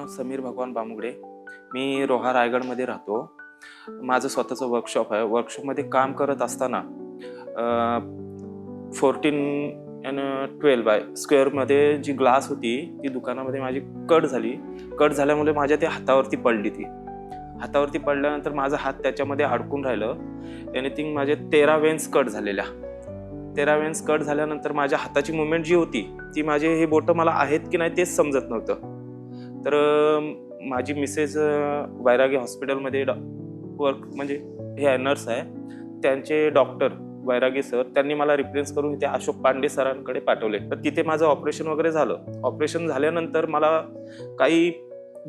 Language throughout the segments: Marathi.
नाव समीर भगवान बामुगडे. मी रोहा रायगडमध्ये राहतो. माझं स्वतःचं वर्कशॉप आहे. वर्कशॉपमध्ये काम करत असताना 14 आणि 12 बाय स्क्वेअरमध्ये जी ग्लास होती ती दुकानामध्ये माझी कट झाली. कट झाल्यामुळे माझ्या त्या हातावरती पडली. ती हातावरती पडल्यानंतर माझा हात त्याच्यामध्ये अडकून राहिलं. एनिथिंग माझे 13 वेन्स कट झालेल्या. 13 वेन्स कट झाल्यानंतर माझ्या हाताची मुवमेंट जी होती ती माझे हे बोटं मला आहेत की नाही तेच समजत नव्हतं. तर माझी मिसेस वैरागी हॉस्पिटलमध्ये वर्क म्हणजे हे आहे, नर्स आहे. त्यांचे डॉक्टर वैरागी सर त्यांनी मला रिप्लेस करून इथे अशोक पांडे सरांकडे पाठवले. तर तिथे माझं ऑपरेशन वगैरे झालं. ऑपरेशन झाल्यानंतर मला काही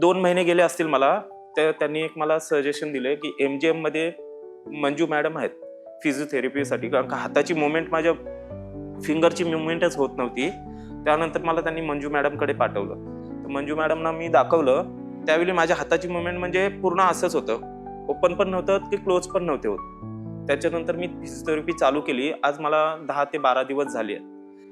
2 महिने गेले असतील मला. त्यांनी एक मला सजेशन दिले की MGM मध्ये मंजू मॅडम आहेत फिजिओथेरपीसाठी, कारण का हाताची मुवमेंट माझ्या फिंगरची मुवमेंटच होत नव्हती. त्यानंतर मला त्यांनी मंजू मॅडमकडे पाठवलं. तर मंजू मॅडमना मी दाखवलं. त्यावेळी माझ्या हाताची मुवमेंट म्हणजे पूर्ण असंच होतं, ओपन पण नव्हतं की क्लोज पण नव्हते होत. त्याच्यानंतर मी फिजिओथेरपी चालू केली. आज मला 10 ते 12 दिवस झाले आहेत.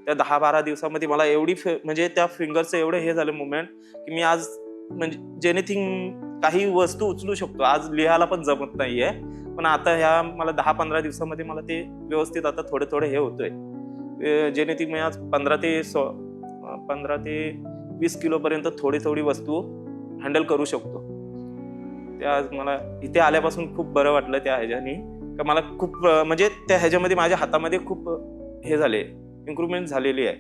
त्या 10-12 दिवसामध्ये मला एवढी म्हणजे त्या फिंगरचं एवढं हे झालं मुवमेंट की मी आज म्हणजे जेनिथिंग काही वस्तू उचलू शकतो. आज लिहायला पण जमत नाहीये, पण आता ह्या मला 10-15 दिवसामध्ये मला ते व्यवस्थित आता थोडं हे होतोय. जेनेटिक मी आज 15 ते 20 किलोपर्यंत थोडी वस्तू हँडल करू शकतो. ते आज मला इथे आल्यापासून खूप बरं वाटलं. त्या ह्याच्यानी का मला खूप म्हणजे त्या ह्याच्यामध्ये माझ्या हातामध्ये खूप हे झाले, इम्प्रूव्हमेंट झालेली आहे.